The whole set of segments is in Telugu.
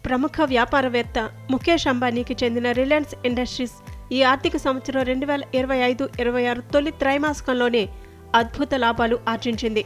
ప్రముఖ వ్యాపారవేత్త ముఖేష్ అంబానీకి చెందిన రిలయన్స్ ఇండస్ట్రీస్ ఈ ఆర్థిక సంవత్సరం 2025-26 తొలి త్రైమాసికంలోనే అద్భుత లాభాలు ఆర్జించింది.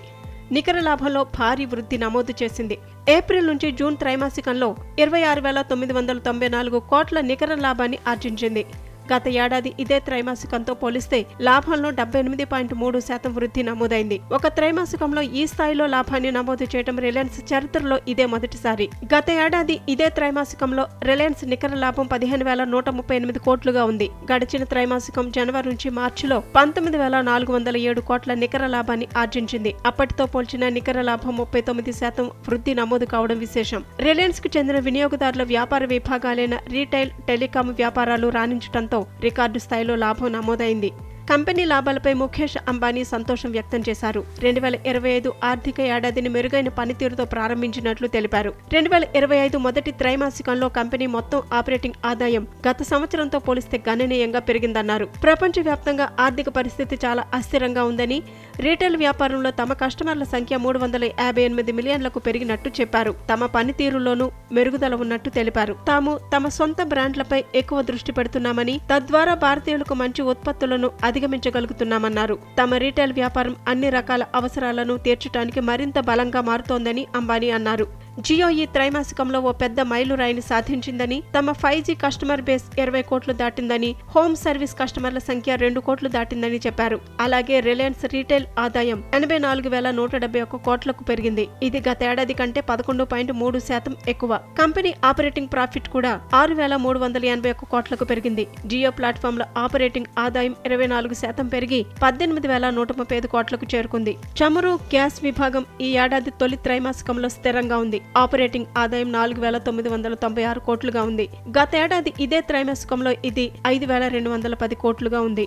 నికర లాభంలో భారీ వృద్ధి నమోదు చేసింది. ఏప్రిల్ నుంచి జూన్ త్రైమాసికంలో 26,994 కోట్ల నికర లాభాన్ని ఆర్జించింది. గత ఏడాది ఇదే త్రైమాసికంతో పోలిస్తే లాభంలో 78.3% వృద్ధి నమోదైంది. ఒక త్రైమాసికంలో ఈ స్థాయిలో లాభాన్ని నమోదు చేయడం రిలయన్స్ చరిత్రలో ఇదే మొదటిసారి. గత ఏడాది ఇదే త్రైమాసికంలో రిలయన్స్ నికర లాభం 15,138 కోట్లుగా ఉంది. గడిచిన త్రైమాసికం జనవరి నుంచి మార్చిలో 19,407 కోట్ల నికర లాభాన్ని ఆర్జించింది. అప్పటితో పోల్చిన నికర లాభం 39% వృద్ధి నమోదు కావడం విశేషం. రిలయన్స్ కు చెందిన వినియోగదారుల వ్యాపార విభాగాలైన రీటైల్, టెలికాం వ్యాపారాలు రాణించడంతో రికార్డు స్థాయిలో లాభం నమోదైంది. కంపెనీ లాభాలపై ముఖేష్ అంబానీ సంతోషం వ్యక్తం చేశారు. 2025 ఆర్థిక ఏడాదిని మెరుగైన పనితీరుతో ప్రారంభించినట్లు తెలిపారు. 2025 మొదటి త్రైమాసికంలో కంపెనీ మొత్తం ఆపరేటింగ్ ఆదాయం గత సంవత్సరంతో పోలిస్తే గణనీయంగా పెరిగిందన్నారు. ప్రపంచవ్యాప్తంగా ఆర్థిక పరిస్థితి చాలా అస్థిరంగా ఉందని, రీటైల్ వ్యాపారంలో తమ కస్టమర్ల సంఖ్య 358 మిలియన్లకు పెరిగినట్టు చెప్పారు. తమ పనితీరులోనూ మెరుగుదల ఉన్నట్టు తెలిపారు. తాము తమ సొంత బ్రాండ్లపై ఎక్కువ దృష్టి పెడుతున్నామని, తద్వారా భారతీయులకు మంచి ఉత్పత్తులను అధిగమించగలుగుతున్నామన్నారు. తమ రీటైల్ వ్యాపారం అన్ని రకాల అవసరాలను తీర్చడానికి మరింత బలంగా మారుతోందని అంబానీ అన్నారు. జియో ఈ త్రైమాసికంలో ఓ పెద్ద మైలురాయిని సాధించిందని, తమ 5G కస్టమర్ బేస్ 20 కోట్లు దాటిందని, హోమ్ సర్వీస్ కస్టమర్ల సంఖ్య 2 కోట్లు దాటిందని చెప్పారు. అలాగే రిలయన్స్ రీటైల్ ఆదాయం 84,171 కోట్లకు పెరిగింది. ఇది గతేడాది కంటే 11.3% ఎక్కువ. కంపెనీ ఆపరేటింగ్ ప్రాఫిట్ కూడా 6,381 కోట్లకు పెరిగింది. జియో ప్లాట్ఫామ్ల ఆపరేటింగ్ ఆదాయం 24% పెరిగి 18,135 కోట్లకు చేరుకుంది. చమురు, గ్యాస్ విభాగం ఈ ఏడాది తొలి త్రైమాసికంలో స్థిరంగా ఉంది. ఆపరేటింగ్ ఆదాయం 4,996 కోట్లుగా ఉంది. గతేడాది ఇదే త్రైమాసికంలో ఇది 5,210 కోట్లుగా ఉంది.